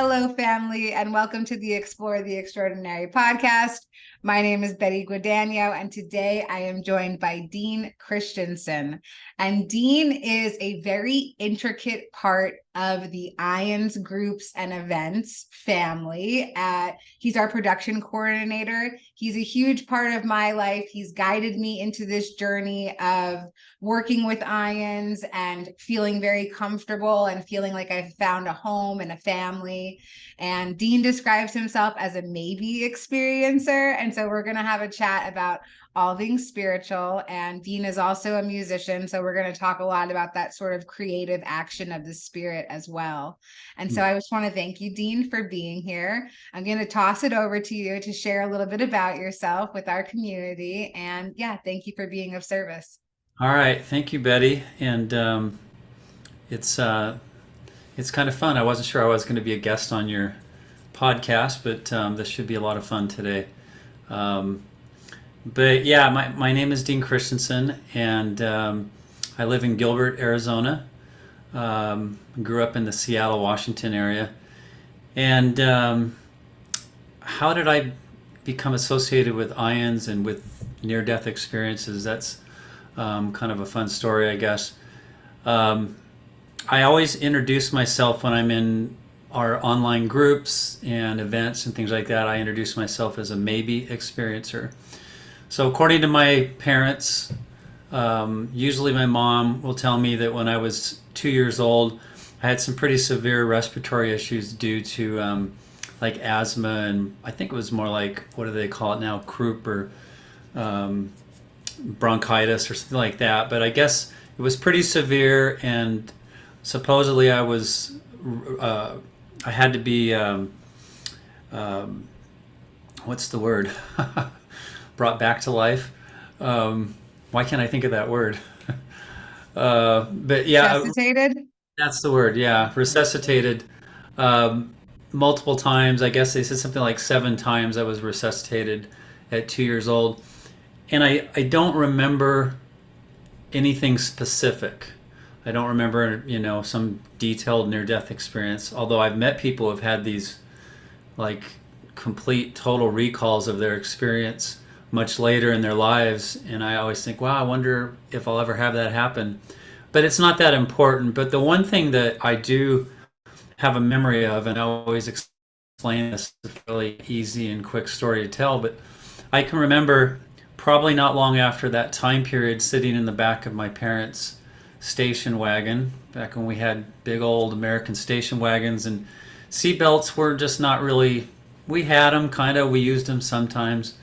Hello, family, and welcome to the Explore the Extraordinary podcast. My name is Betty Guadagno, and today I am joined by Dean Christensen. And Dean is a very intricate part of the IANDS Groups and Events family. He's our production coordinator. He's a huge part of my life. He's guided me into this journey of working with IANDS and feeling very comfortable and feeling like I've found a home and a family. And Dean describes himself as a maybe experiencer. And so we're going to have a chat about all things spiritual. And Dean is also a musician. So we're going to talk a lot about that sort of creative action of the spirit as well. And so I just want to thank you, Dean, for being here. I'm going to toss it over to you to share a little bit about yourself with our community. And yeah, thank you for being of service. All right, thank you, Betty. And it's kind of fun. I wasn't sure I was going to be a guest on your podcast, but this should be a lot of fun today. But yeah, my name is Dean Christensen, and I live in Gilbert, Arizona. Grew up in the Seattle, Washington area. And how did I become associated with IANDS and with near-death experiences? That's kind of a fun story, I guess. I always introduce myself when I'm in our online groups and events and things like that. I introduce myself as a maybe experiencer. So according to my parents, usually my mom will tell me that when I was 2 years old, I had some pretty severe respiratory issues due to like asthma, and I think it was more like, what do they call it now, croup or bronchitis or something like that. But I guess it was pretty severe, and supposedly I had to be what's the word? Brought back to life. Why can't I think of that word? But yeah, Resuscitated? that's the word. Yeah, resuscitated multiple times. I guess they said something like 7 times I was resuscitated at 2 years old. And I don't remember anything specific. I don't remember, some detailed near-death experience. Although I've met people who have had these, like, complete, total recalls of their experience much later in their lives. And I always think, wow, I wonder if I'll ever have that happen. But it's not that important. But the one thing that I do have a memory of, and I always explain this, it's a really easy and quick story to tell, but I can remember probably not long after that time period sitting in the back of my parents' station wagon, back when we had big old American station wagons, and seatbelts were just not really, we had them kind of, we used them sometimes,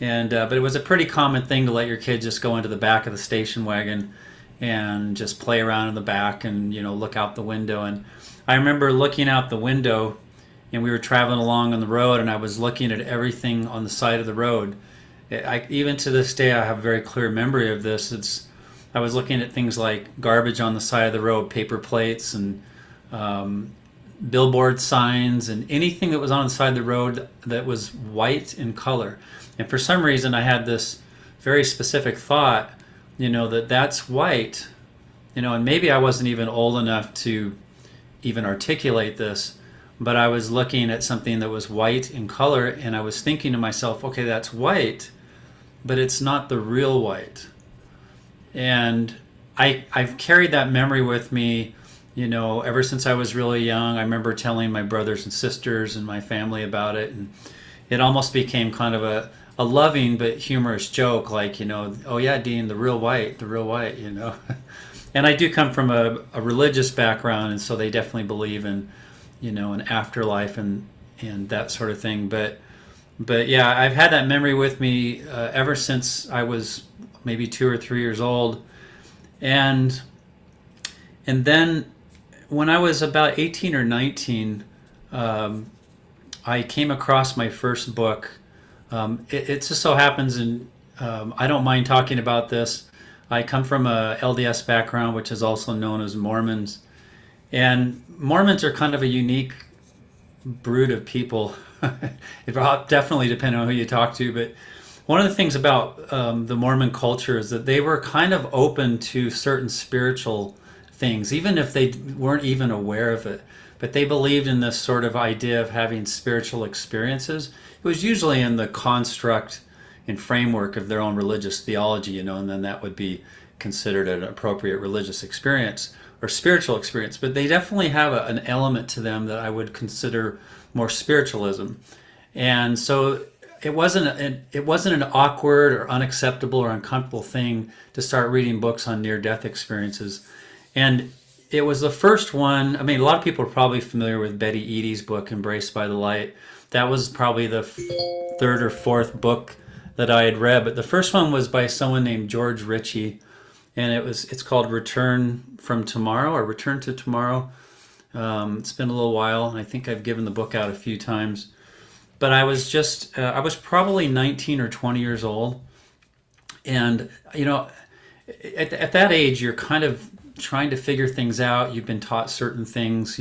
and but it was a pretty common thing to let your kid just go into the back of the station wagon and just play around in the back and look out the window. And I remember looking out the window, and we were traveling along on the road, and I was looking at everything on the side of the road. Even to this day, I have a very clear memory of this. I was looking at things like garbage on the side of the road, paper plates, and billboard signs, and anything that was on the side of the road that was white in color. And for some reason, I had this very specific thought, that's white, and maybe I wasn't even old enough to even articulate this, but I was looking at something that was white in color, and I was thinking to myself, okay, that's white, but it's not the real white. And I've carried that memory with me, ever since I was really young. I remember telling my brothers and sisters and my family about it, and it almost became kind of a loving but humorous joke, like, oh yeah, Dean, the real white, And I do come from a religious background, and so they definitely believe in, an afterlife and that sort of thing. But yeah, I've had that memory with me ever since I was maybe 2 or 3 years old, and then when I was about 18 or 19, I came across my first book. It just so happens, and I don't mind talking about this. I come from a LDS background, which is also known as Mormons. And Mormons are kind of a unique brood of people. It definitely depends on who you talk to. But one of the things about the Mormon culture is that they were kind of open to certain spiritual things, even if they weren't even aware of it. but they believed in this sort of idea of having spiritual experiences. It was usually in the construct and framework of their own religious theology, and then that would be considered an appropriate religious experience or spiritual experience. But they definitely have an element to them that I would consider more spiritualism. And so it wasn't an awkward or unacceptable or uncomfortable thing to start reading books on near-death experiences. And it was the first one. I mean, a lot of people are probably familiar with Betty Eadie's book, Embraced by the Light. That was probably the third or fourth book that I had read. But the first one was by someone named George Ritchie, and it's called Return from Tomorrow or Return to Tomorrow. It's been a little while, and I think I've given the book out a few times. But I was probably 19 or 20 years old. And, at that age, you're kind of trying to figure things out. You've been taught certain things,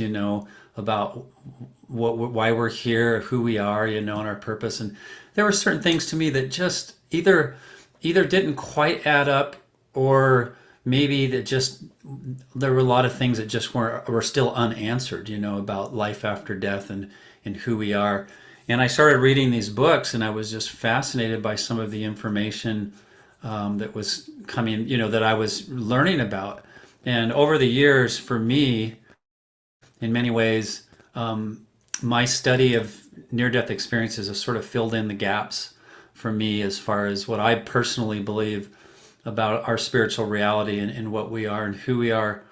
about why we're here, who we are, and our purpose. And there were certain things to me that just either didn't quite add up, or maybe there were a lot of things that just were still unanswered, about life after death and who we are. And I started reading these books, and I was just fascinated by some of the information that was coming, that I was learning about. And over the years, for me, in many ways, my study of near-death experiences has sort of filled in the gaps for me as far as what I personally believe about our spiritual reality and what we are and who we are.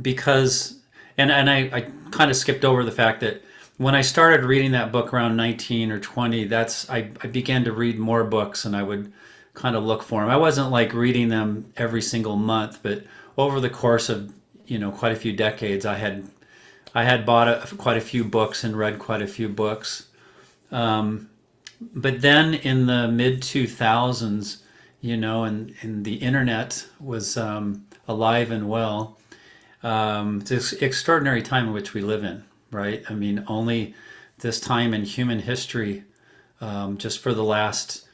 Because, and I kind of skipped over the fact that when I started reading that book around 19 or 20, I began to read more books, and I would kind of look for them. I wasn't like reading them every single month, but over the course of quite a few decades, I had bought quite a few books and read quite a few books. But then in the mid 2000s, and the internet was alive and well. It's an extraordinary time in which we live in, right? I mean, only this time in human history, just for the last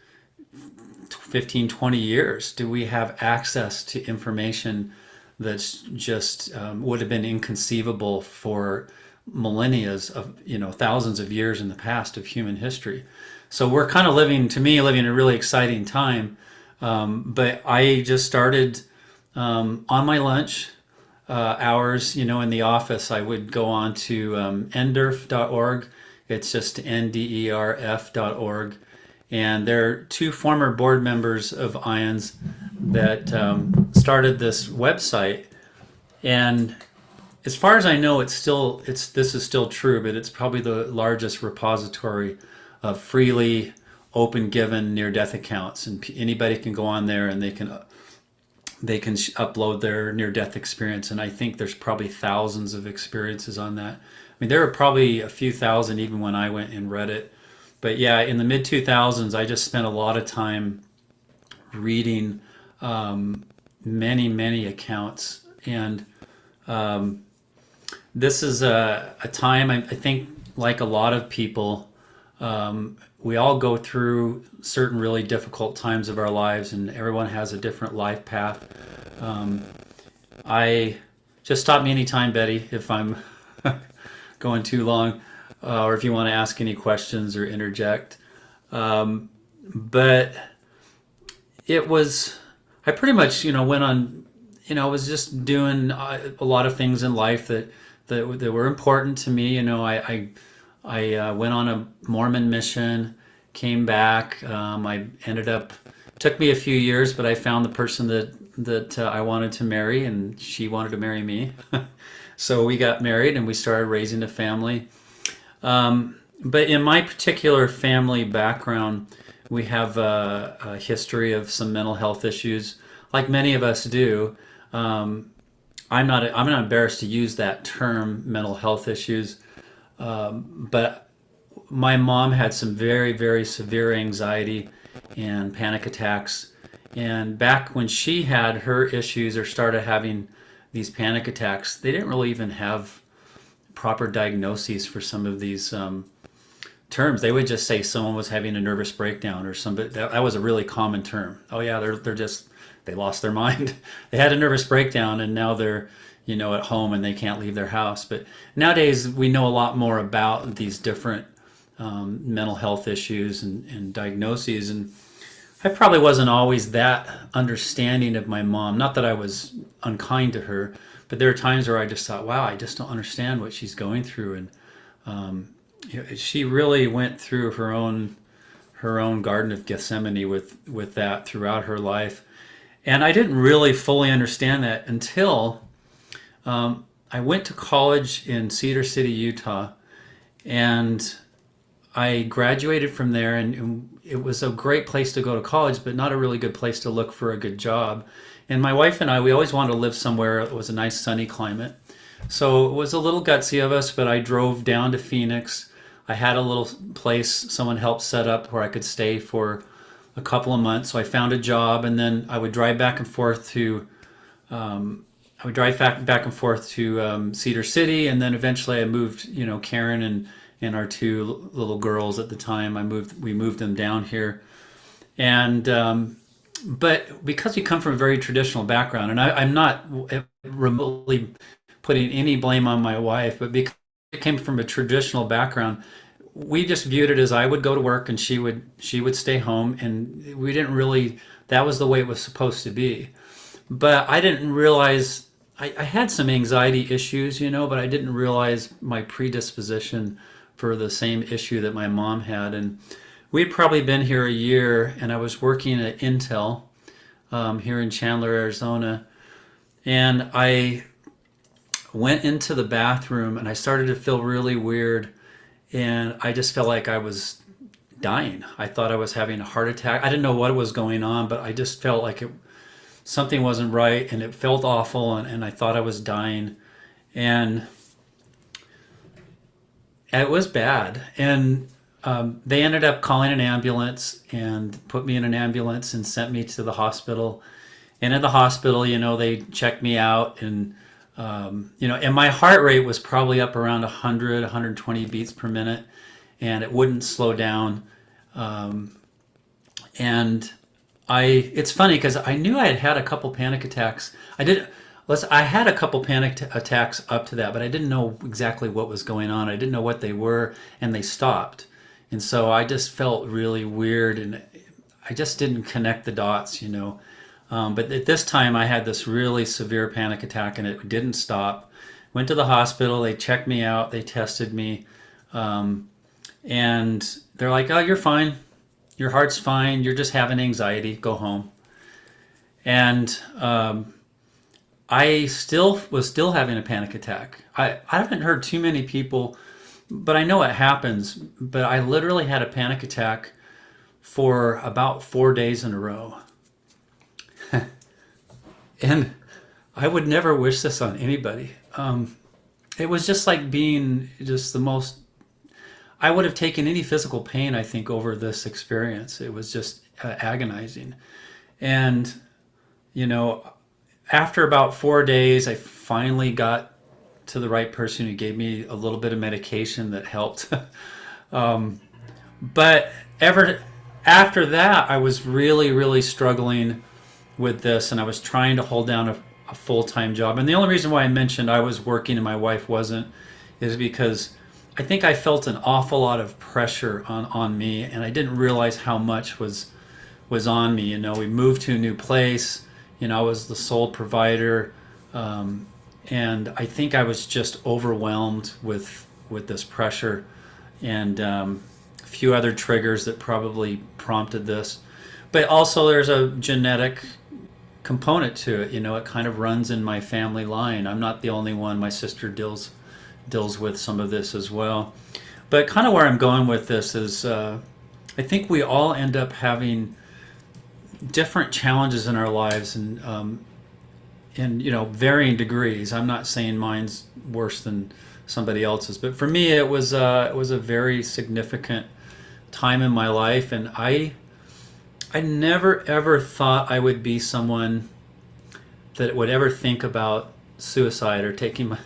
15, 20 years, do we have access to information that's just would have been inconceivable for millennia of, thousands of years in the past of human history. So we're kind of living a really exciting time. But I just started on my lunch hours, in the office. I would go on to nderf.org. It's just nderf.org. And there are two former board members of IANDS that started this website. And as far as I know, this is still true, but it's probably the largest repository of freely open given near-death accounts, and anybody can go on there and they can upload their near-death experience. And I think there's probably thousands of experiences on that. I mean, there were probably a few thousand even when I went and read it. But yeah, in the mid 2000s, I just spent a lot of time reading many accounts. And this is a time, I think, like a lot of people, we all go through certain really difficult times of our lives, and everyone has a different life path. I just stop me anytime, Betty, if I'm going too long, or if you want to ask any questions or interject. But I pretty much, went on, I was just doing a lot of things in life that were important to me. I went on a Mormon mission, came back. Took me a few years, but I found the person that I wanted to marry, and she wanted to marry me. So we got married and we started raising a family. But in my particular family background, we have a history of some mental health issues, like many of us do. I'm not embarrassed to use that term, mental health issues. But my mom had some very, very severe anxiety and panic attacks. And back when she had her issues or started having these panic attacks, they didn't really even have proper diagnoses for some of these terms. They would just say someone was having a nervous breakdown or somebody. That was a really common term. Oh yeah, they're just they lost their mind. They had a nervous breakdown and now they're at home and they can't leave their house. But nowadays we know a lot more about these different mental health issues and diagnoses. And I probably wasn't always that understanding of my mom. Not that I was unkind to her, but there are times where I just thought, wow, I just don't understand what she's going through. And she really went through her own Garden of Gethsemane with that throughout her life. And I didn't really fully understand that until I went to college in Cedar City, Utah, and I graduated from there, and it was a great place to go to college, but not a really good place to look for a good job. And my wife and I, we always wanted to live somewhere that was a nice sunny climate. So it was a little gutsy of us, but I drove down to Phoenix. I had a little place someone helped set up where I could stay for a couple of months. So I found a job, and then I would drive back and forth to Cedar City, and then eventually I moved. Karen and our two little girls at the time. We moved them down here, and but because we come from a very traditional background, and I'm not remotely putting any blame on my wife, but because it came from a traditional background, we just viewed it as I would go to work and she would stay home, and we didn't really. That was the way it was supposed to be. But I didn't realize I had some anxiety issues, but I didn't realize my predisposition for the same issue that my mom had. And we'd probably been here a year, and I was working at Intel here in Chandler, Arizona. And I went into the bathroom and I started to feel really weird. And I just felt like I was dying. I thought I was having a heart attack. I didn't know what was going on, but I just felt like something wasn't right, and it felt awful, and I thought I was dying. And it was bad. And they ended up calling an ambulance and put me in an ambulance and sent me to the hospital. And in the hospital, they checked me out, and and my heart rate was probably up around 100, 120 beats per minute, and it wouldn't slow down. And it's funny because I knew I had had a couple panic attacks. I had a couple panic attacks up to that, but I didn't know exactly what was going on. I didn't know what they were, and they stopped. And so I just felt really weird, and I just didn't connect the dots. But at this time, I had this really severe panic attack, and it didn't stop. Went to the hospital. They checked me out. They tested me. And they're like, oh, you're fine. Your heart's fine. You're just having anxiety. Go home. And I was still having a panic attack. I haven't heard too many people, but I know it happens. But I literally had a panic attack for about 4 days in a row. And I would never wish this on anybody. It was just like being just the most. I would have taken any physical pain, I think, over this experience. It was just agonizing. And, after about 4 days, I finally got to the right person who gave me a little bit of medication that helped. But after that, I was really, really struggling with this, and I was trying to hold down a full-time job. And the only reason why I mentioned I was working and my wife wasn't is because I think I felt an awful lot of pressure on me, and I didn't realize how much was on me. We moved to a new place. I was the sole provider, and I think I was just overwhelmed with this pressure, and a few other triggers that probably prompted this. But also, there's a genetic component to it. It kind of runs in my family line. I'm not the only one. My sister deals with some of this as well. But kind of where I'm going with this is I think we all end up having different challenges in our lives, and in varying degrees. I'm not saying mine's worse than somebody else's, but for me it was a very significant time in my life, and I never ever thought I would be someone that would ever think about suicide or taking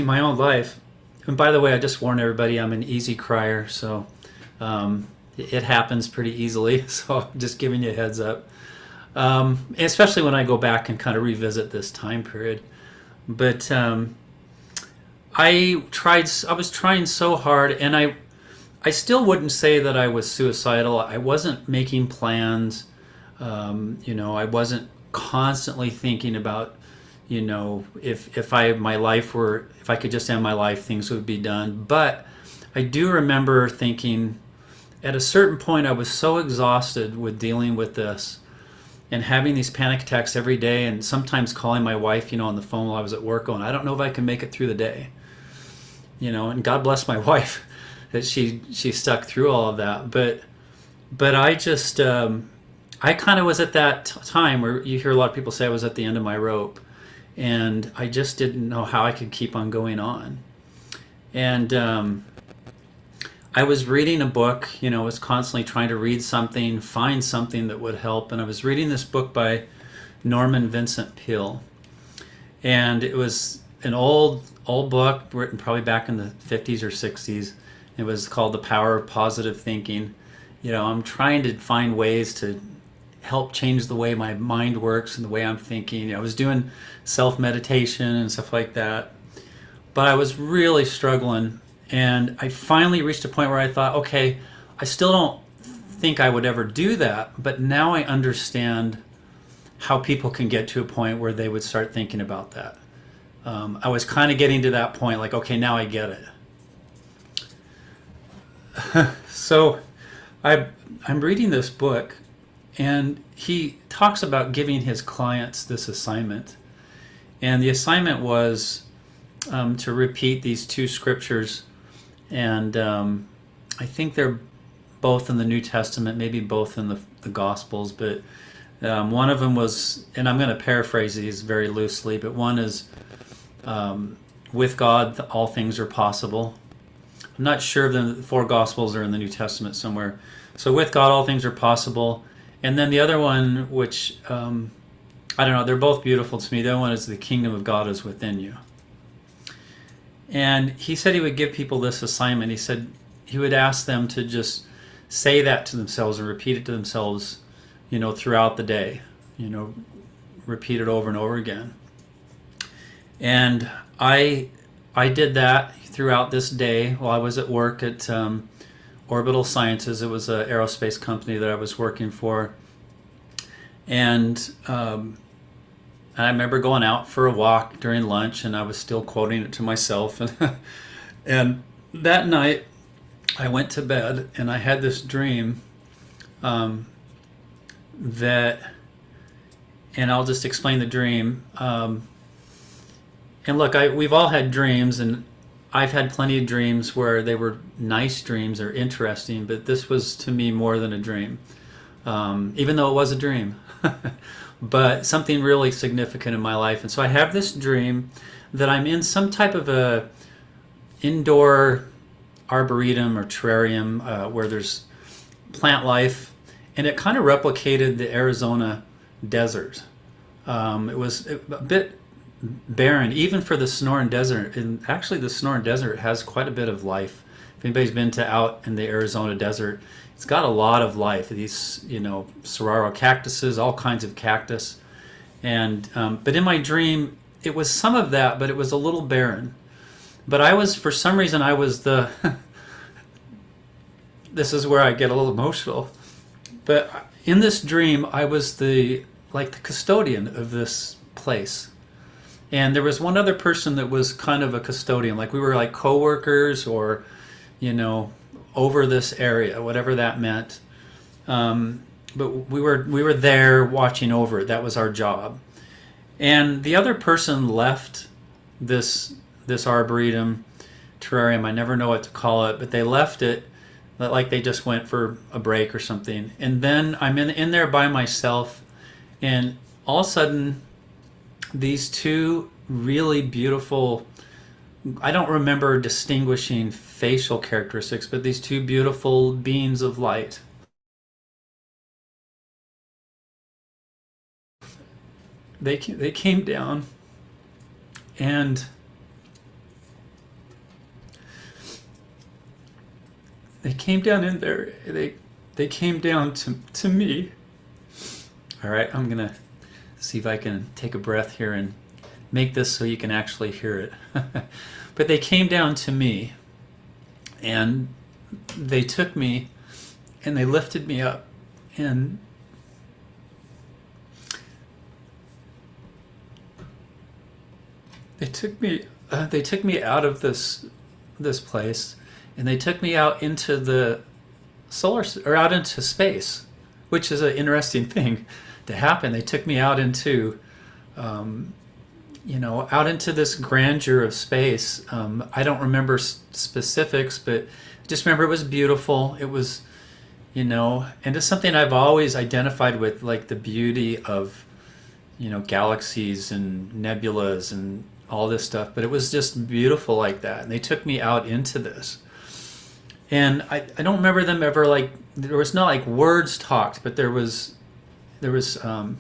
my own life. And by the way, I just warn everybody I'm an easy crier, so it happens pretty easily. So I'm just giving you a heads up, especially when I go back and kind of revisit this time period. But I was trying so hard, and I still wouldn't say that I was suicidal. I wasn't making plans. I wasn't constantly thinking about, if I could just end my life, things would be done. But I do remember thinking at a certain point I was so exhausted with dealing with this and having these panic attacks every day, and sometimes calling my wife, on the phone while I was at work, going, I don't know if I can make it through the day. And God bless my wife that she stuck through all of that. But I just I kind of was at that time where you hear a lot of people say I was at the end of my rope, and I just didn't know how I could keep on going on. And I was reading a book, was constantly trying to read something, find something that would help. And I was reading this book by Norman Vincent Peale, and it was an old book written probably back in the 50s or 60s. It was called The Power of Positive Thinking. I'm trying to find ways to help change the way my mind works and the way I'm thinking. I was doing self-meditation and stuff like that, but I was really struggling. And I finally reached a point where I thought, okay, I still don't think I would ever do that, but now I understand how people can get to a point where they would start thinking about that. I was kind of getting to that point, like, okay, now I get it. So I'm reading this book, and he talks about giving his clients this assignment. And the assignment was to repeat these two scriptures. And I think they're both in the New Testament, maybe both in the Gospels. But one of them was, and I'm going to paraphrase these very loosely, but one is, with God, all things are possible. I'm not sure if the four Gospels are in the New Testament somewhere. So with God, all things are possible. And then the other one, which, I don't know, they're both beautiful to me. The other one is the kingdom of God is within you. And he said he would give people this assignment. He said he would ask them to just say that to themselves and repeat it to themselves, throughout the day. Repeat it over and over again. And I did that throughout this day while I was at work at Orbital Sciences. It was an aerospace company that I was working for. And I remember going out for a walk during lunch, and I was still quoting it to myself. And that night, I went to bed, and I had this dream and I'll just explain the dream. And look, we've all had dreams, and I've had plenty of dreams where they were nice dreams or interesting, but this was to me more than a dream, even though it was a dream, but something really significant in my life. And so I have this dream that I'm in some type of a indoor arboretum or terrarium where there's plant life, and it kind of replicated the Arizona desert. It was a bit barren, even for the Sonoran Desert. And actually, the Sonoran Desert has quite a bit of life. If anybody's been out in the Arizona desert, it's got a lot of life. These, saguaro cactuses, all kinds of cactus. And but in my dream, it was some of that, but it was a little barren. But for some reason, I was the. This is where I get a little emotional. But in this dream, I was the custodian of this place. And there was one other person that was kind of a custodian. Like we were like co-workers or, over this area, whatever that meant. But we were there watching over it. That was our job. And the other person left this arboretum, terrarium. I never know what to call it, but they left it like they just went for a break or something. And then I'm in there by myself, and all of a sudden, these two really beautiful, I don't remember distinguishing facial characteristics, but these two beautiful beings of light. They came down, and they came down in there. They came down to me. All right, I'm gonna see if I can take a breath here and make this so you can actually hear it. But they came down to me, and they took me, and they lifted me up, and they took me out of this place, and they took me out into the out into space, which is an interesting thing to happen. They took me out into out into this grandeur of space. I don't remember specifics, but I just remember it was beautiful. It was, and it's something I've always identified with, like the beauty of, galaxies and nebulas and all this stuff. But it was just beautiful like that. And they took me out into this. And I don't remember them ever, like, there was not like words talked, but there was a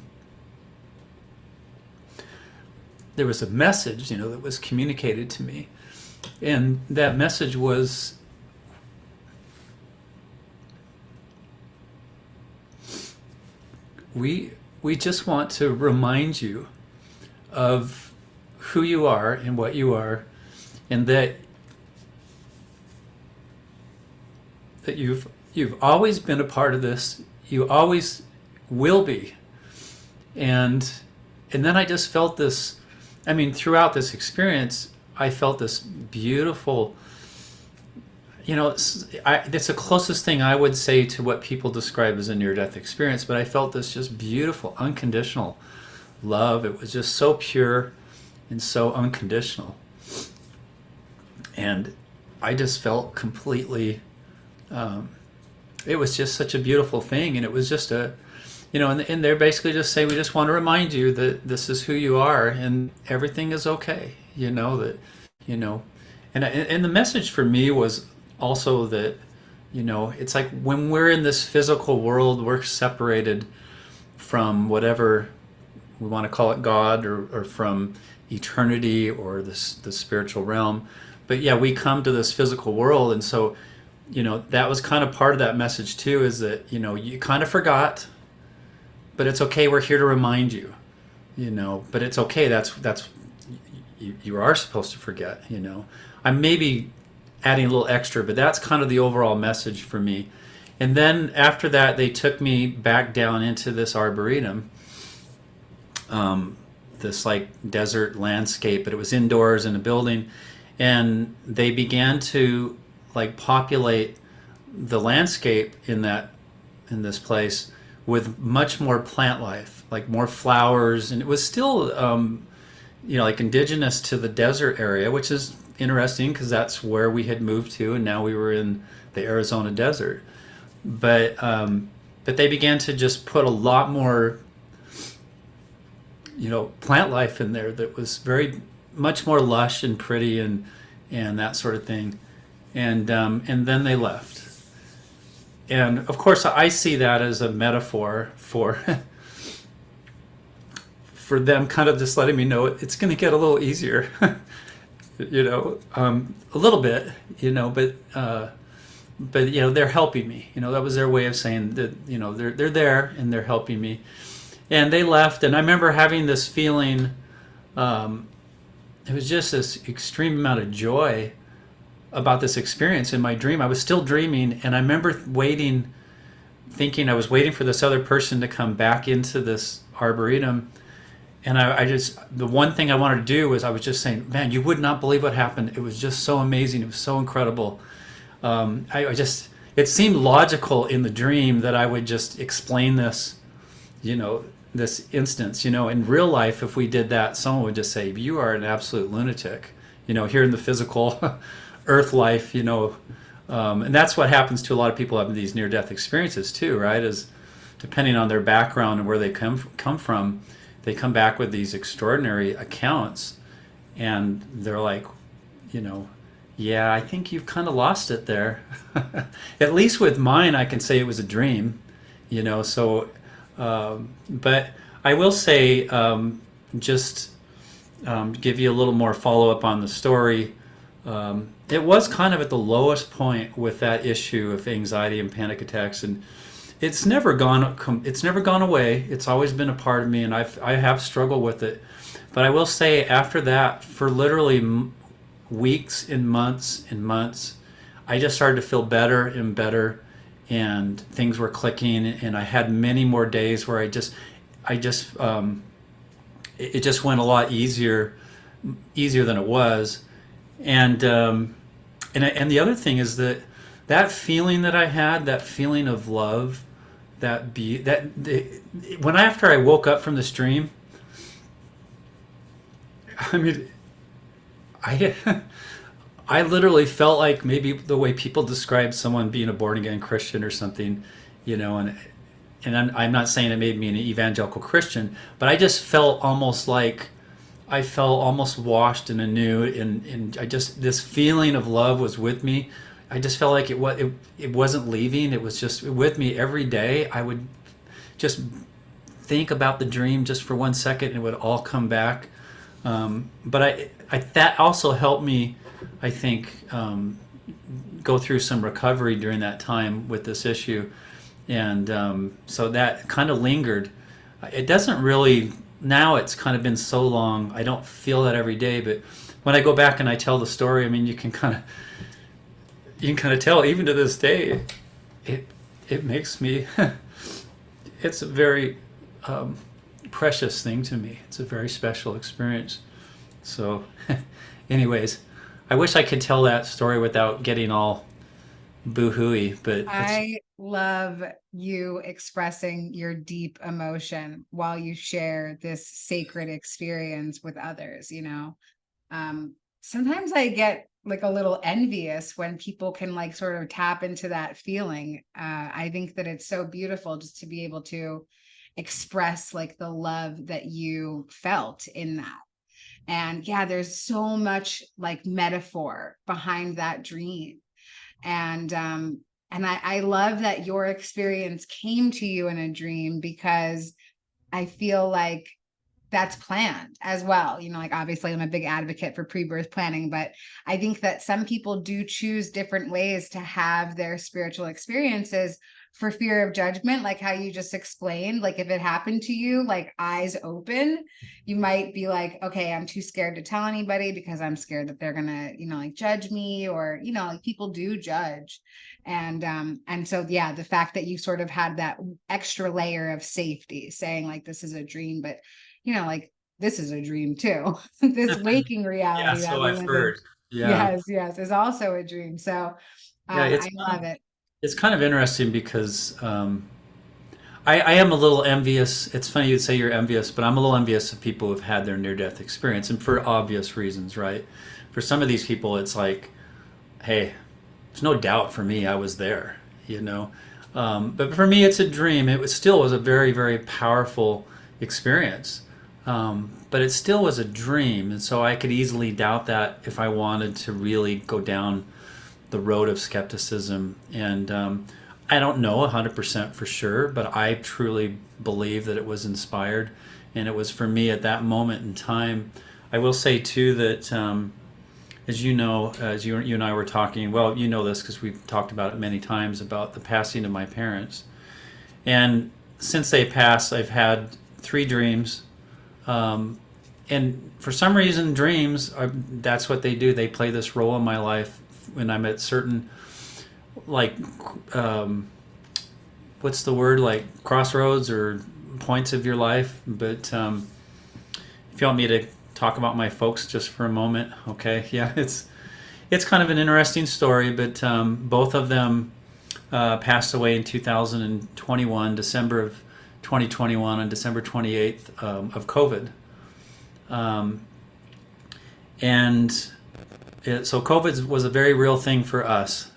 message, that was communicated to me. And that message was, we just want to remind you of who you are and what you are, and that you've always been a part of this. You always will be. And then I just felt this, throughout this experience, I felt this beautiful, it's the closest thing I would say to what people describe as a near-death experience, but I felt this just beautiful, unconditional love. It was just so pure and so unconditional. And I just felt completely, it was just such a beautiful thing. And it was just and they're basically just saying, we just want to remind you that this is who you are and everything is okay. And the message for me was also that, it's like when we're in this physical world, we're separated from whatever we want to call it, God, or from eternity or the spiritual realm. But yeah, we come to this physical world. And so, that was kind of part of that message too, is that, you kind of forgot, but it's okay. We're here to remind you, but it's okay. That's you are supposed to forget, I'm maybe adding a little extra, but that's kind of the overall message for me. And then after that, they took me back down into this arboretum, this like desert landscape, but it was indoors in a building, and they began to like populate the landscape in this place with much more plant life, like more flowers, and it was still like indigenous to the desert area, which is interesting because that's where we had moved to, and now we were in the Arizona desert. But they began to just put a lot more plant life in there that was very much more lush and pretty and that sort of thing. And then they left. And of course, I see that as a metaphor for for them kind of just letting me know it's going to get a little easier, a little bit, but they're helping me. That was their way of saying that, they're there and they're helping me. And they left, and I remember having this feeling. It was just this extreme amount of joy about this experience in my dream. I was still dreaming, and I remember thinking I was waiting for this other person to come back into this arboretum. And I just, the one thing I wanted to do was I was just saying, man, you would not believe what happened. It was just so amazing. It was so incredible. It seemed logical in the dream that I would just explain this, this instance. In real life, if we did that, someone would just say, you are an absolute lunatic, here in the physical earth life, and that's what happens to a lot of people having these near-death experiences too, right? Is depending on their background and where they come from, they come back with these extraordinary accounts, and they're like, yeah, I think you've kind of lost it there. At least with mine, I can say it was a dream, so, but I will say, give you a little more follow-up on the story. It was kind of at the lowest point with that issue of anxiety and panic attacks, and it's never gone away. It's always been a part of me, and I have struggled with it. But I will say, after that, for literally weeks and months, I just started to feel better and better, and things were clicking, and I had many more days where I just it just went a lot easier than it was. And the other thing is that that feeling that I had, that feeling of love, when after I woke up from this dream, I mean, I I literally felt like maybe the way people describe someone being a born again Christian or something, you know, and I'm not saying it made me an evangelical Christian, but I just felt almost like I felt almost washed and anew, and I just, this feeling of love was with me. I just felt like it wasn't leaving. It was just with me every day. I would just think about the dream just for 1 second, and it would all come back. But that also helped me, I think, go through some recovery during that time with this issue, and so that kind of lingered. It doesn't really, now it's kind of been so long, I don't feel that every day, but when I go back and I tell the story, I mean, you can kind of tell, even to this day, it makes me it's a very precious thing to me. It's a very special experience. So anyways, I wish I could tell that story without getting all boo-hooey, but I love you expressing your deep emotion while you share this sacred experience with others, you know. Sometimes I get like a little envious when people can like sort of tap into that feeling. I think that it's so beautiful just to be able to express like the love that you felt in that. And yeah, there's so much like metaphor behind that dream. And I love that your experience came to you in a dream, because I feel like that's planned as well. You know, like obviously I'm a big advocate for pre-birth planning, but I think that some people do choose different ways to have their spiritual experiences for fear of judgment, like how you just explained. Like if it happened to you, like eyes open, you might be like, okay, I'm too scared to tell anybody because I'm scared that they're gonna, you know, like judge me, or, you know, like people do judge. And so yeah, the fact that you sort of had that extra layer of safety saying like this is a dream, but you know, like this is a dream too. This waking yeah, reality that so we I've live in, heard. Yeah. yes, yes, is also a dream. So Yeah, I love it. it's kind of interesting because I am a little envious. It's funny you'd say you're envious, but I'm a little envious of people who've had their near-death experience, and for obvious reasons, right? For some of these people, it's like, hey, there's no doubt for me, I was there, you know. But for me, it's a dream. It was a very, very powerful experience, but it still was a dream, and so I could easily doubt that if I wanted to really go down the road of skepticism. And I don't know 100% for sure, but I truly believe that it was inspired, and it was for me at that moment in time. I will say too that, as you know, as you and I were talking, well, you know this because we've talked about it many times, about the passing of my parents. And since they passed, I've had 3 dreams. And for some reason, dreams that's what they do. They play this role in my life when I'm at certain, like, um, what's the word, like crossroads or points of your life. But if you want me to talk about my folks just for a moment, okay? Yeah, it's kind of an interesting story, but both of them passed away in 2021, December of 2021, on December 28th, of COVID. Um, and so COVID was a very real thing for us.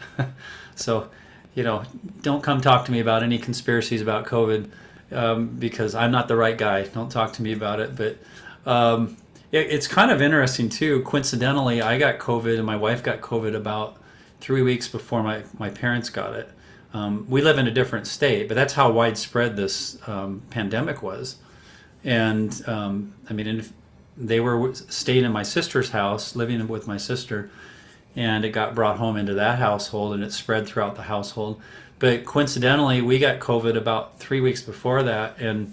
So, you know, don't come talk to me about any conspiracies about COVID, because I'm not the right guy. Don't talk to me about it. But it's kind of interesting too. Coincidentally, I got COVID and my wife got COVID about 3 weeks before my parents got it. We live in a different state, but that's how widespread this pandemic was. And I mean, they were staying in my sister's house, living with my sister, and it got brought home into that household, and it spread throughout the household. But coincidentally, we got COVID about 3 weeks before that, and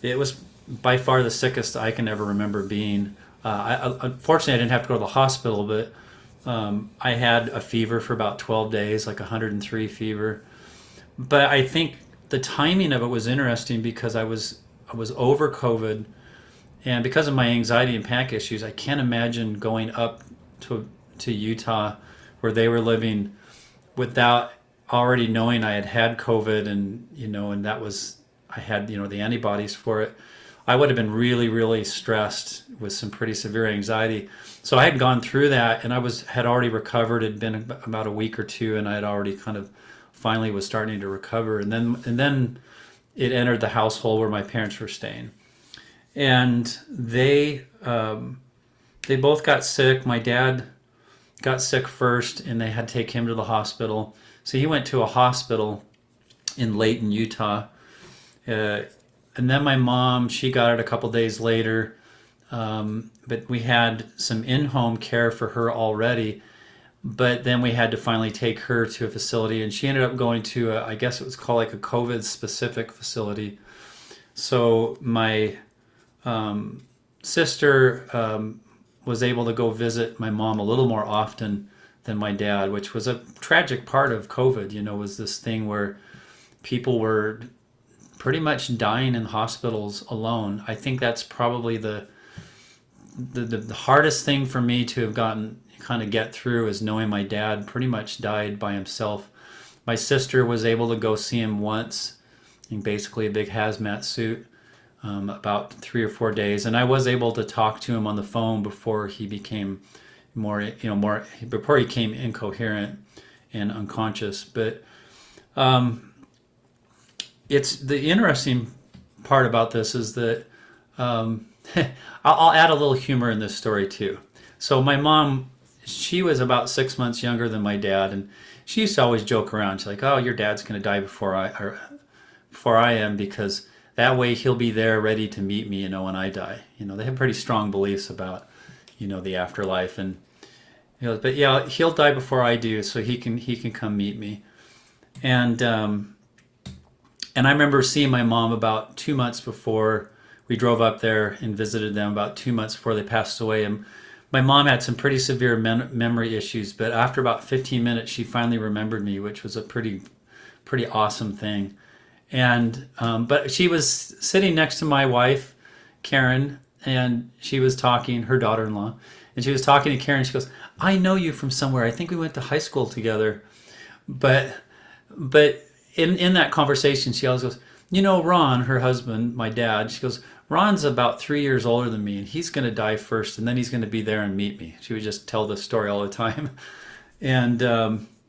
it was by far the sickest I can ever remember being. Unfortunately, I didn't have to go to the hospital, but I had a fever for about 12 days, like 103 fever. But I think the timing of it was interesting because I was over COVID, and because of my anxiety and panic issues, I can't imagine going up to Utah, where they were living, without already knowing I had had COVID, and and that was, I had the antibodies for it. I would have been really, really stressed with some pretty severe anxiety. So I had gone through that, and had already recovered. It had been about a week or two, and I had already kind of finally was starting to recover. And then it entered the household where my parents were staying, and they both got sick. My dad got sick first, and they had to take him to the hospital. So he went to a hospital in Layton, Utah. And then my mom, she got it a couple days later. But we had some in-home care for her already. But then we had to finally take her to a facility, and she ended up going to, I guess it was called like a COVID-specific facility. So my sister was able to go visit my mom a little more often than my dad, which was a tragic part of COVID. Was this thing where people were pretty much dying in hospitals alone. I think that's probably the hardest thing for me to have kind of get through, is knowing my dad pretty much died by himself. My sister was able to go see him once in basically a big hazmat suit, about 3 or 4 days, and I was able to talk to him on the phone before he became before he became incoherent and unconscious. But it's the interesting part about this is that I'll add a little humor in this story too. So my mom, she was about 6 months younger than my dad, and she used to always joke around. She's like, "Oh, your dad's going to die before I am, because that way he'll be there ready to meet me, when I die." They have pretty strong beliefs about, the afterlife, and but yeah, he'll die before I do, so he can come meet me. And I remember seeing my mom about 2 months before we drove up there and visited them, about 2 months before they passed away. And my mom had some pretty severe memory issues, but after about 15 minutes, she finally remembered me, which was a pretty awesome thing. And but she was sitting next to my wife, Karen, and she was talking, her daughter-in-law, and she was talking to Karen. She goes, "I know you from somewhere. I think we went to high school together." But in that conversation, she always goes, "Ron," her husband, my dad, she goes, "Ron's about 3 years older than me, and he's going to die first, and then he's going to be there and meet me." She would just tell this story all the time. And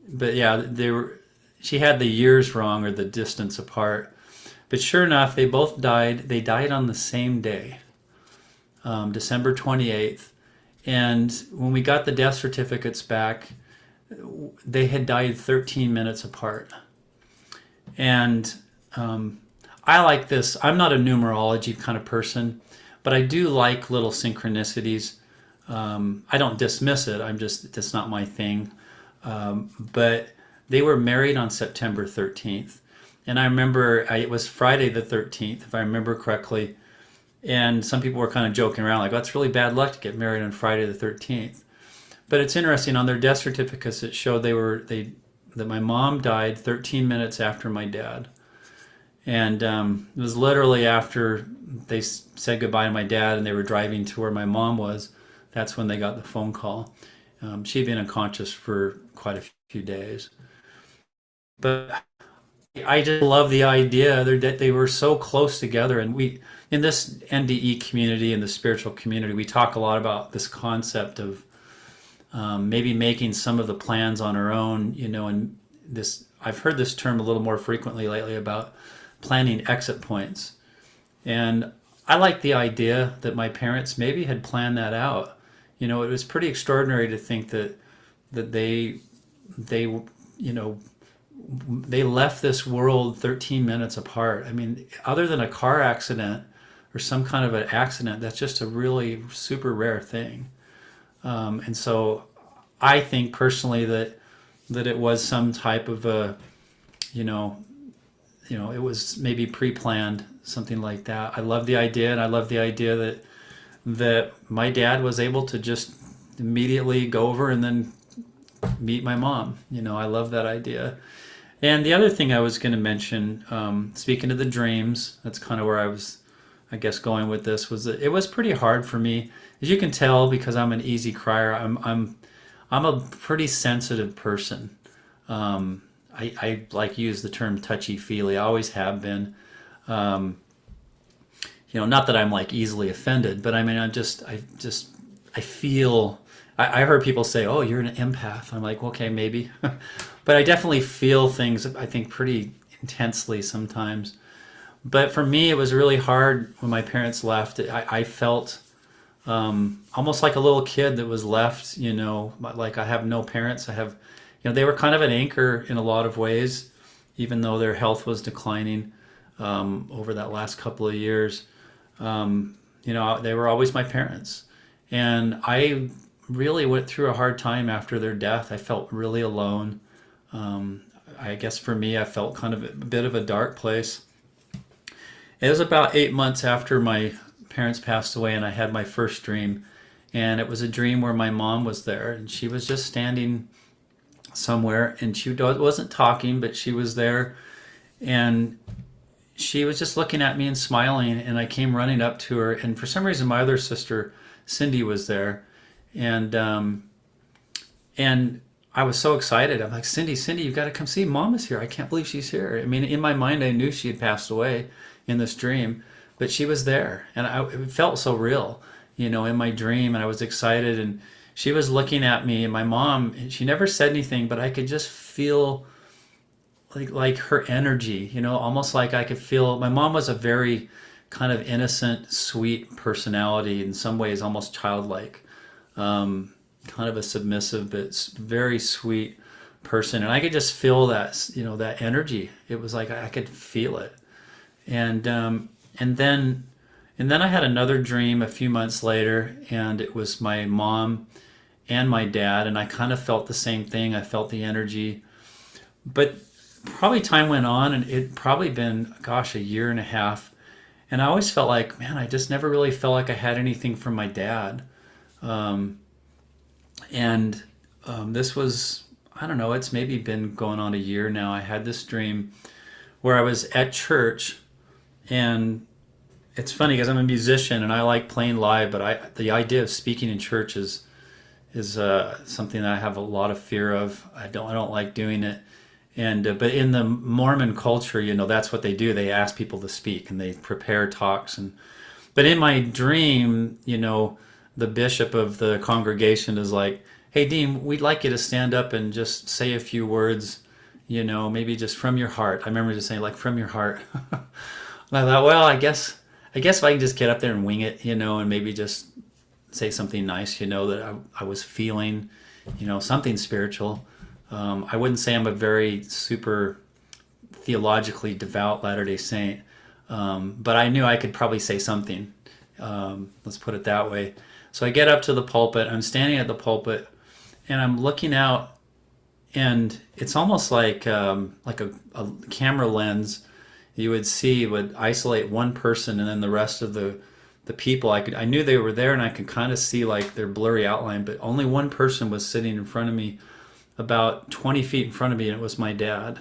but yeah, she had the years wrong, or the distance apart. But sure enough, they both died. They died on the same day, December 28th. And when we got the death certificates back, they had died 13 minutes apart. And I like this. I'm not a numerology kind of person, but I do like little synchronicities. I don't dismiss it. It's not my thing. But they were married on September 13th. And I remember it was Friday the 13th, if I remember correctly. And some people were kind of joking around, like, "That's really bad luck to get married on Friday the 13th. But it's interesting, on their death certificates, it showed that my mom died 13 minutes after my dad. And it was literally after they said goodbye to my dad and they were driving to where my mom was. That's when they got the phone call. She'd been unconscious for quite a few days. But I just love the idea that they were so close together. And in this NDE community, in the spiritual community, we talk a lot about this concept of maybe making some of the plans on our own, and I've heard this term a little more frequently lately, about planning exit points. And I like the idea that my parents maybe had planned that out. It was pretty extraordinary to think that they they left this world 13 minutes apart. I mean, other than a car accident or some kind of an accident, that's just a really super rare thing. And so I think personally that it was some type of a, you know, it was maybe pre-planned, something like that. I love the idea, and I love the idea that my dad was able to just immediately go over and then meet my mom. I love that idea. And the other thing I was going to mention, speaking of the dreams, that's kind of where I was, I guess, going with this, was that it was pretty hard for me, as you can tell, because I'm an easy crier. I'm a pretty sensitive person. I like use the term touchy feely. I always have been. Not that I'm like easily offended, but I mean, I feel. I heard people say, "Oh, you're an empath." I'm like, okay, maybe, but I definitely feel things. I think pretty intensely sometimes. But for me, it was really hard when my parents left. I felt almost like a little kid that was left. Like I have no parents. I have, they were kind of an anchor in a lot of ways, even though their health was declining over that last couple of years. They were always my parents, and I really went through a hard time after their death. I felt really alone. I guess for me, I felt kind of a bit of a dark place. It was about 8 months after my parents passed away, and I had my first dream. And it was a dream where my mom was there, and she was just standing somewhere, and she wasn't talking, but she was there, and she was just looking at me and smiling. And I came running up to her, and for some reason, my other sister, Cindy, was there, and I was so excited. I'm like, Cindy, you've got to come see. Mom is here. I can't believe she's here. I mean, in my mind, I knew she had passed away in this dream, but she was there, and it felt so real, in my dream, and I was excited, and she was looking at me, and my mom, she never said anything, but I could just feel like her energy, almost like I could feel. My mom was a very kind of innocent, sweet personality, in some ways almost childlike, kind of a submissive but very sweet person, and I could just feel that, that energy. It was like I could feel it. And then I had another dream a few months later, and it was my mom and my dad, and I kind of felt the same thing. I felt the energy, but probably time went on, and it probably been, gosh, a year and a half, and I always felt like, man, I just never really felt like I had anything from my dad. This was, I don't know, it's maybe been going on a year now. I had this dream where I was at church. And it's funny because I'm a musician and I like playing live, but the idea of speaking in church is something that I have a lot of fear of. I don't like doing it. And but in the Mormon culture, that's what they do. They ask people to speak and they prepare talks. But in my dream, the bishop of the congregation is like, "Hey, Dean, we'd like you to stand up and just say a few words, maybe just from your heart." I remember just saying, like, from your heart. And I thought, well, I guess if I can just get up there and wing it, and maybe just say something nice, that I was feeling, something spiritual. I wouldn't say I'm a very super theologically devout Latter-day Saint, but I knew I could probably say something. Let's put it that way. So I get up to the pulpit. I'm standing at the pulpit, and I'm looking out, and it's almost like a camera lens. You would see would isolate one person, and then the rest of the people I knew they were there, and I could kind of see like their blurry outline, but only one person was sitting in front of me, about 20 feet in front of me, and it was my dad.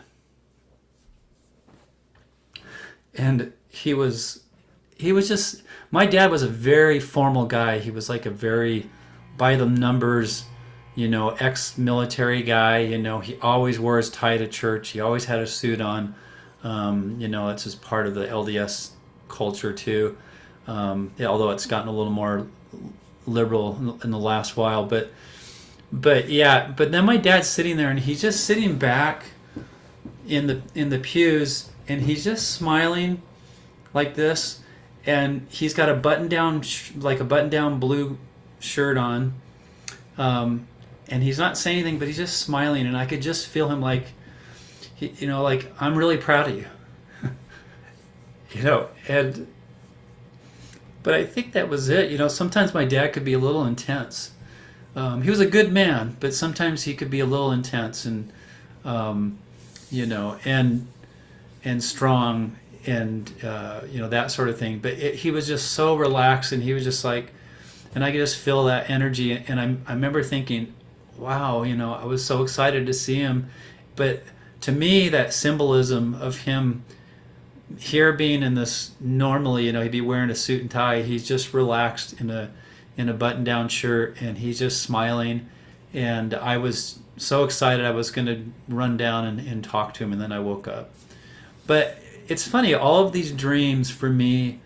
And he was just, my dad was a very formal guy. He was like a very by the numbers, ex-military guy. He always wore his tie to church. He always had a suit on. It's just part of the LDS culture too. Although it's gotten a little more liberal in the last while, but then my dad's sitting there, and he's just sitting back in the pews, and he's just smiling like this, and he's got a button down blue shirt on, and he's not saying anything, but he's just smiling, and I could just feel him like, like, I'm really proud of you. But I think that was it. Sometimes my dad could be a little intense. He was a good man, but sometimes he could be a little intense and um, and strong and that sort of thing. But he was just so relaxed, and he was just like, and I could just feel that energy. And I remember thinking, wow, I was so excited to see him. But to me, that symbolism of him here being in this normally, he'd be wearing a suit and tie. He's just relaxed in a button down shirt, and he's just smiling. And I was so excited I was going to run down and talk to him, and then I woke up. But it's funny, all of these dreams for me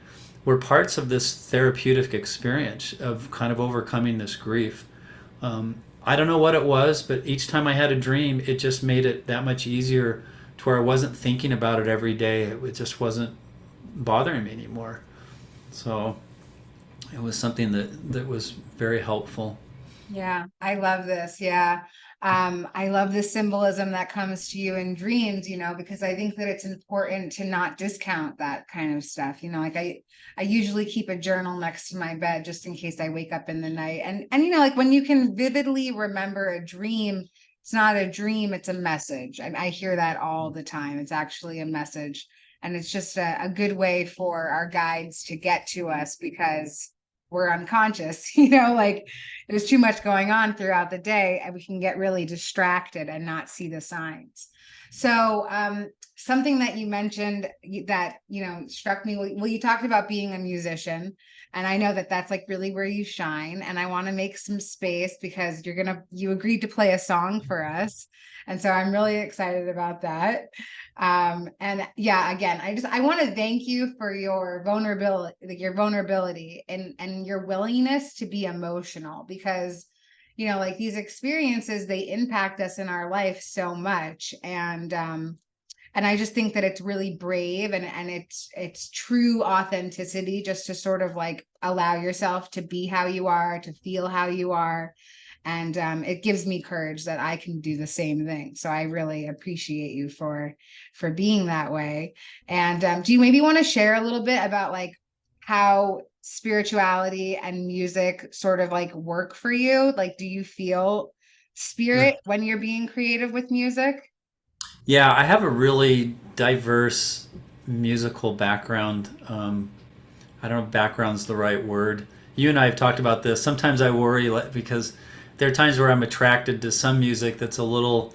were parts of this therapeutic experience of kind of overcoming this grief. I don't know what it was, but each time I had a dream, it just made it that much easier to where I wasn't thinking about it every day. It just wasn't bothering me anymore. So it was something that was very helpful. Yeah, I love this. Yeah. I love the symbolism that comes to you in dreams, because I think that it's important to not discount that kind of stuff. Like I usually keep a journal next to my bed just in case I wake up in the night. And like when you can vividly remember a dream, it's not a dream, it's a message. I hear that all the time. It's actually a message. And it's just a good way for our guides to get to us because we're unconscious, like there's too much going on throughout the day and we can get really distracted and not see the signs. So something that you mentioned that struck me, well, you talked about being a musician, and I know that that's like really where you shine, and I want to make some space because you agreed to play a song for us, and so I'm really excited about that. And yeah, again, I want to thank you for your vulnerability and your willingness to be emotional, because like these experiences, they impact us in our life so much. And I just think that it's really brave, and it's true authenticity just to sort of like allow yourself to be how you are, to feel how you are. And it gives me courage that I can do the same thing. So I really appreciate you for being that way. And do you maybe want to share a little bit about like how spirituality and music sort of like work for you? Like, do you feel Sure. spirit when you're being creative with music? Yeah, I have a really diverse musical background. I don't know if background's the right word. You and I have talked about this. Sometimes I worry because there are times where I'm attracted to some music that's a little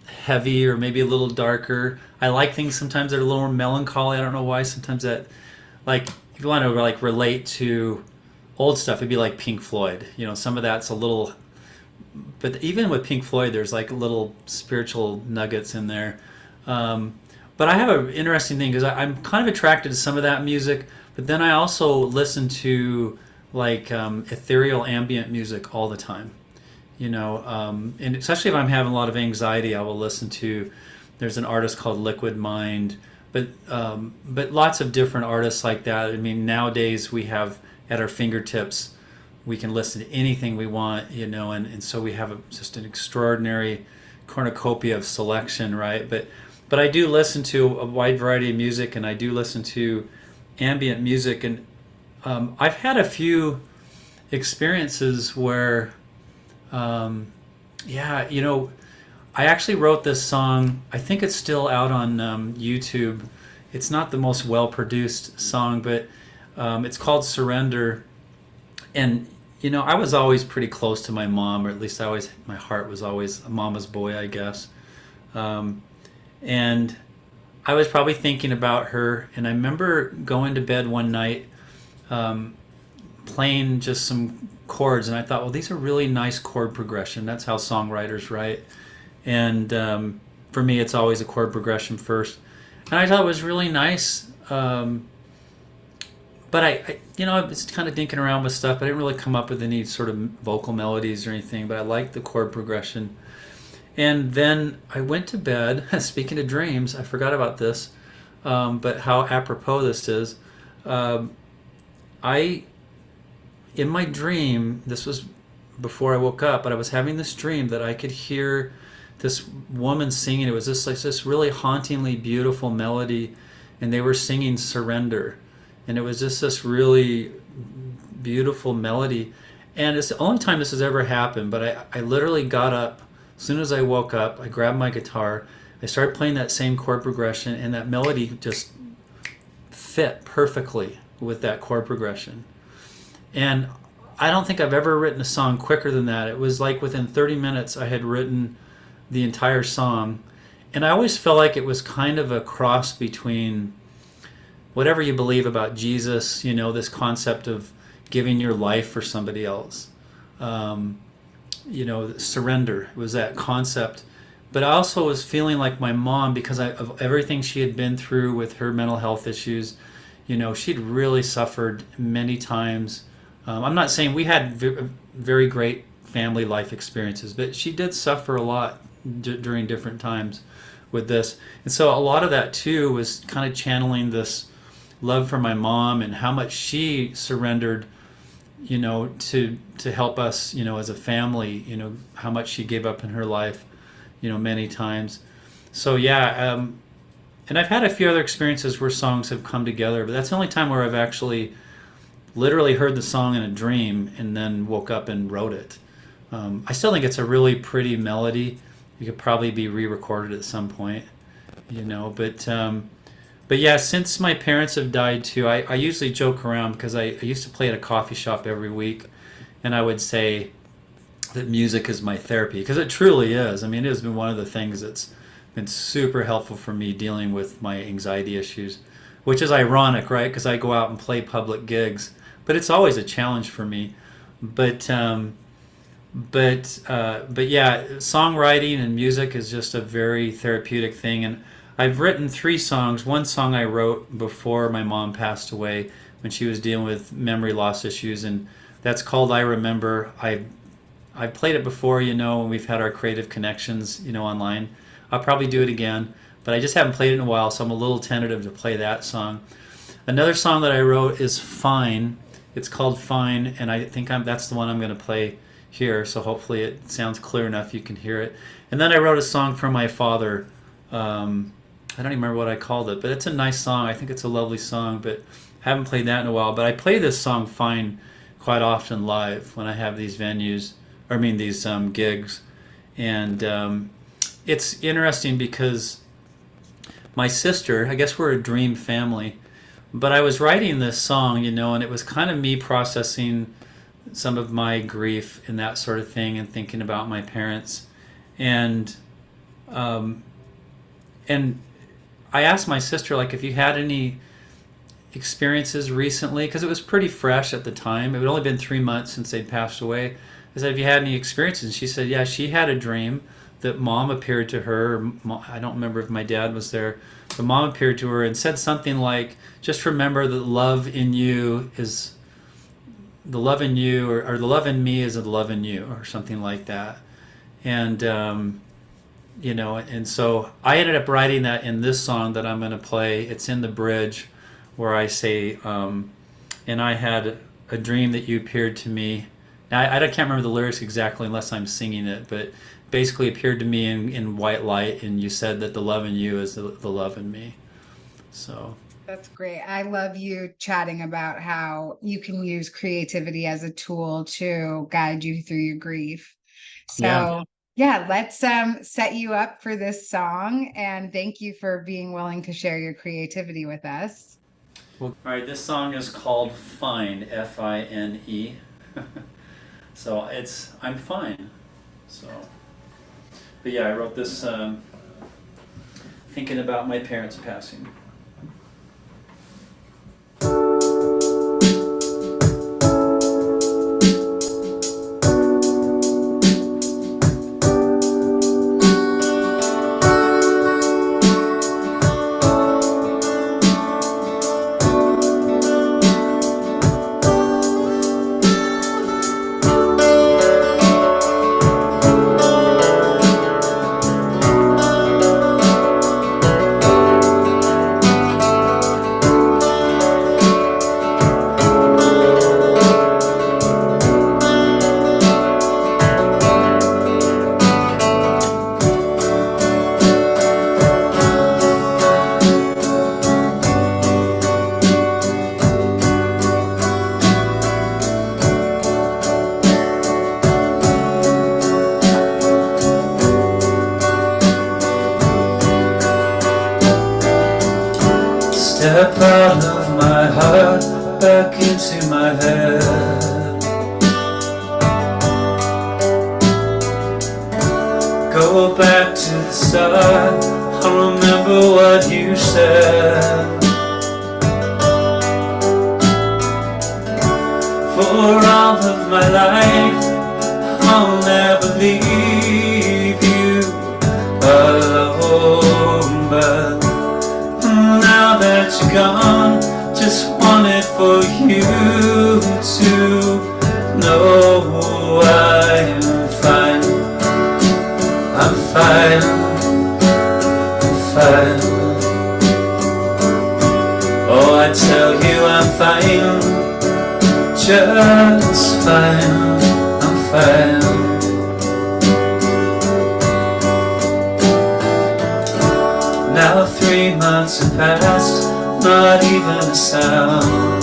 heavy or maybe a little darker. I like things sometimes that are a little more melancholy. I don't know why. Sometimes that, like, if you want to like relate to old stuff, it'd be like Pink Floyd. Some of that's a little, but even with Pink Floyd, there's like little spiritual nuggets in there. But I have an interesting thing because I'm kind of attracted to some of that music, but then I also listen to like ethereal ambient music all the time. And especially if I'm having a lot of anxiety, I will listen to. There's an artist called Liquid Mind, but lots of different artists like that. I mean, nowadays we have at our fingertips, we can listen to anything we want, and so we have just an extraordinary cornucopia of selection, right? But I do listen to a wide variety of music, and I do listen to ambient music, and I've had a few experiences where, yeah, I actually wrote this song. I think it's still out on YouTube. It's not the most well produced song, but it's called Surrender. And I was always pretty close to my mom, or at least my heart was always a mama's boy, I guess. And I was probably thinking about her, and I remember going to bed one night, playing just some chords, and I thought, well, these are really nice chord progression. That's how songwriters write. And for me, it's always a chord progression first. And I thought it was really nice. But I was kind of dinking around with stuff, but I didn't really come up with any sort of vocal melodies or anything. But I liked the chord progression. And then I went to bed. Speaking of dreams, I forgot about this, but how apropos this is. I, in my dream, this was before I woke up, but I was having this dream that I could hear this woman singing. It was this really hauntingly beautiful melody, and they were singing Surrender, and it was just this really beautiful melody. And it's the only time this has ever happened, but I literally got up. As soon as I woke up, I grabbed my guitar, I started playing that same chord progression, and that melody just fit perfectly with that chord progression. And I don't think I've ever written a song quicker than that. It was like within 30 minutes I had written the entire song. And I always felt like it was kind of a cross between whatever you believe about Jesus, this concept of giving your life for somebody else. Surrender was that concept. But I also was feeling like my mom, because of everything she had been through with her mental health issues, she'd really suffered many times. I'm not saying we had very great family life experiences, but she did suffer a lot during different times with this. And so a lot of that too was kind of channeling this love for my mom and how much she surrendered, to help us, as a family, how much she gave up in her life, many times. So yeah, and I've had a few other experiences where songs have come together, but that's the only time where I've actually literally heard the song in a dream and then woke up and wrote it. I still think it's a really pretty melody. It could probably be re-recorded at some point, but yeah, since my parents have died too, I usually joke around because I used to play at a coffee shop every week, and I would say that music is my therapy, because it truly is. I mean, it has been one of the things that's been super helpful for me dealing with my anxiety issues, which is ironic, right? Because I go out and play public gigs, but it's always a challenge for me. But yeah, songwriting and music is just a very therapeutic thing. And I've written 3 songs. One song I wrote before my mom passed away when she was dealing with memory loss issues, and that's called I Remember. I've played it before, when we've had our creative connections, online. I'll probably do it again, but I just haven't played it in a while, so I'm a little tentative to play that song. Another song that I wrote is Fine. It's called Fine, and I think that's the one I'm going to play here, so hopefully it sounds clear enough you can hear it. And then I wrote a song for my father. I don't even remember what I called it, but it's a nice song. I think it's a lovely song, but I haven't played that in a while. But I play this song Fine quite often live when I have these these gigs. And it's interesting because my sister, I guess we're a dream family, but I was writing this song, and it was kind of me processing some of my grief and that sort of thing, and thinking about my parents. And I asked my sister, like, if you had any experiences recently, because it was pretty fresh at the time. It had only been 3 months since they'd passed away. I said, have you had any experiences? And she said, yeah, she had a dream that mom appeared to her. I don't remember if my dad was there. But mom appeared to her and said something like, just remember that love in you is the love in you, or the love in me is the love in you, or something like that. And, and so I ended up writing that in this song that I'm going to play. It's in the bridge where I say, and I had a dream that you appeared to me. Now, I can't remember the lyrics exactly unless I'm singing it, but basically appeared to me in white light, and you said that the love in you is the love in me. So that's great. I love you chatting about how you can use creativity as a tool to guide you through your grief. So yeah, let's set you up for this song, and thank you for being willing to share your creativity with us. Well, all right, this song is called Fine, F-I-N-E. So I'm fine. So, but yeah, I wrote this thinking about my parents passing. start back into my head. Go back to the start, I'll remember what you said. For all of my life, I'll never leave you alone. But now that you're gone, just wanted for you to know I am fine. I'm fine, I'm fine. Oh, I tell you I'm fine, just fine, I'm fine. Now 3 months have passed, not even a sound.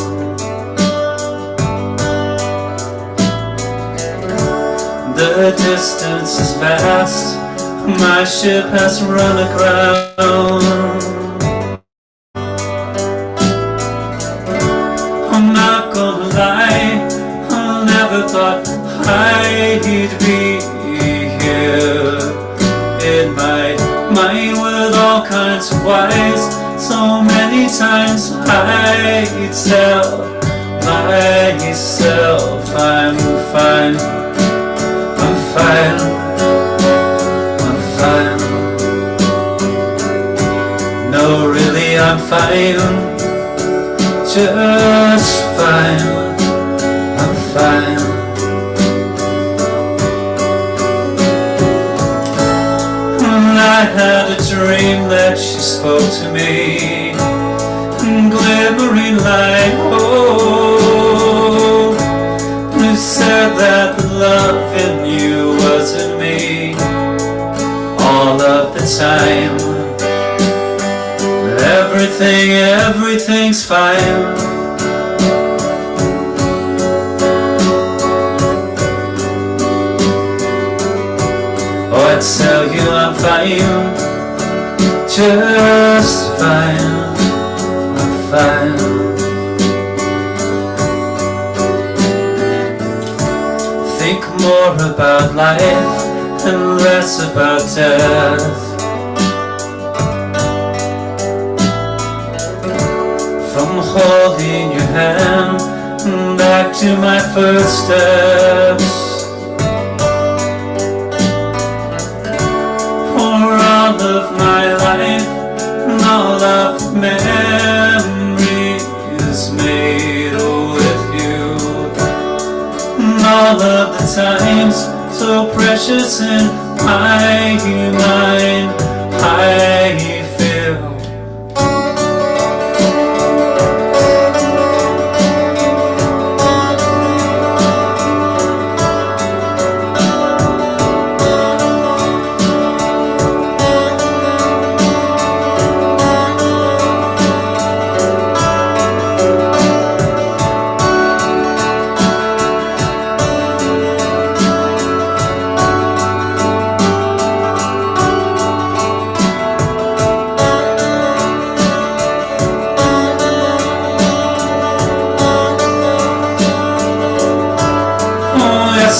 The distance is vast, my ship has run aground. I'm not gonna lie, I never thought I'd be here in my mind with all kinds of whys. So many times I tell myself I'm fine, I'm fine, I'm fine. No, really I'm fine, just fine, I'm fine. I had a dream that she spoke to me, glimmering light, oh, who said that the love in you was in me all of the time. Everything's fine. Oh, I tell you I'm fine, just fine, I'm fine. Think more about life and less about death. From holding your hand back to my first steps. For all of my life and all of the memories made with you, and all of the times so precious in my mind I feel.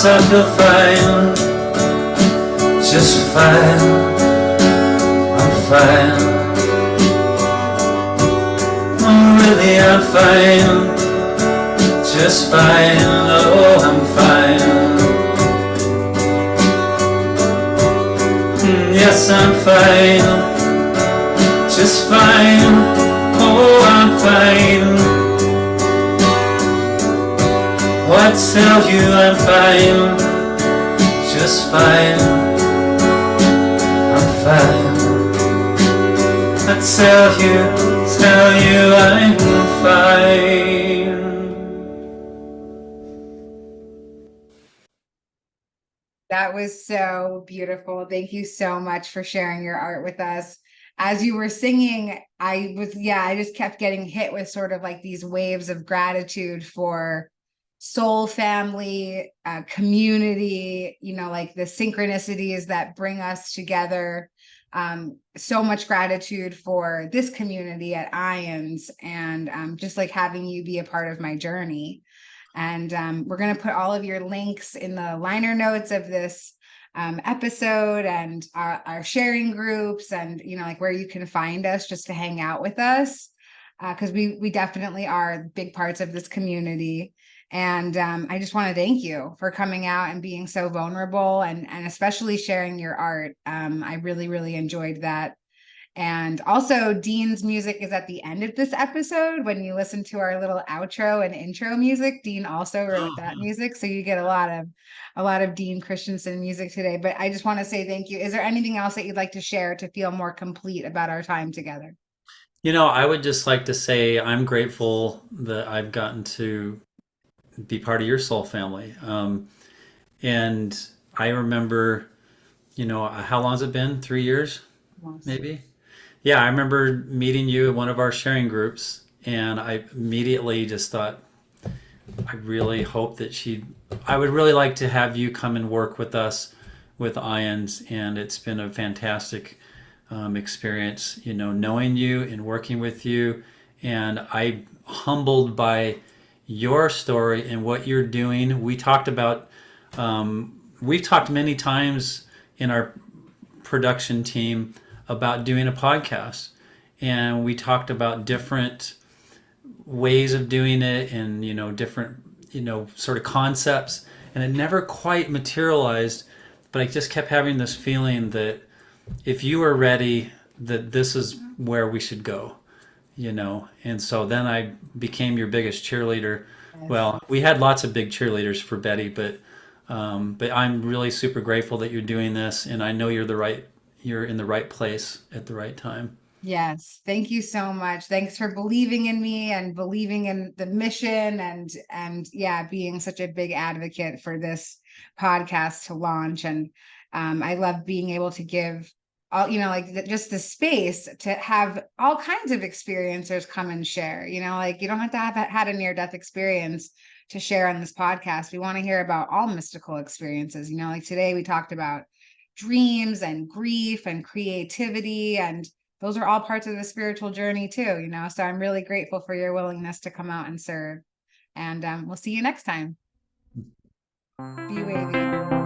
I feel fine, just fine, I'm fine. Really I'm fine, just fine, oh I'm fine. Yes I'm fine, just fine, oh I'm fine. I tell you I'm fine, just fine, I'm fine. I tell you I'm fine. That was so beautiful. Thank you so much for sharing your art with us. As you were singing, I just kept getting hit with sort of like these waves of gratitude for soul family, community, like the synchronicities that bring us together. so much gratitude for this community at IANDS, and just like having you be a part of my journey. And we're going to put all of your links in the liner notes of this episode, and our sharing groups, and like where you can find us just to hang out with us, because we definitely are big parts of this community. And I just want to thank you for coming out and being so vulnerable, and especially sharing your art. I really, really enjoyed that. And also, Dean's music is at the end of this episode. When you listen to our little outro and intro music, Dean also wrote that music, so you get a lot of Dean Christensen music today. But I just want to say thank you. Is there anything else that you'd like to share to feel more complete about our time together? I would just like to say I'm grateful that I've gotten to be part of your soul family. And I remember, how long has it been? 3 years, Yes. maybe? Yeah, I remember meeting you at one of our sharing groups, and I immediately just thought, I really hope that I would really like to have you come and work with us with IANDS, and it's been a fantastic experience, knowing you and working with you. And I'm humbled by your story and what you're doing. We've talked many times in our production team about doing a podcast, and we talked about different ways of doing it, and different sort of concepts, and it never quite materialized. But I just kept having this feeling that if you are ready, that this is where we should go. And so then I became your biggest cheerleader. Yes. Well, we had lots of big cheerleaders for Betty, but I'm really super grateful that you're doing this, and I know you're in the right place at the right time. Yes, thank you so much. Thanks for believing in me and believing in the mission, and yeah, being such a big advocate for this podcast to launch. And I love being able to give all, like just the space to have all kinds of experiencers come and share. Like you don't have to have had a near-death experience to share on this podcast. We want to hear about all mystical experiences. Like today we talked about dreams and grief and creativity, and those are all parts of the spiritual journey too, so I'm really grateful for your willingness to come out and serve. And we'll see you next time. Be wavy.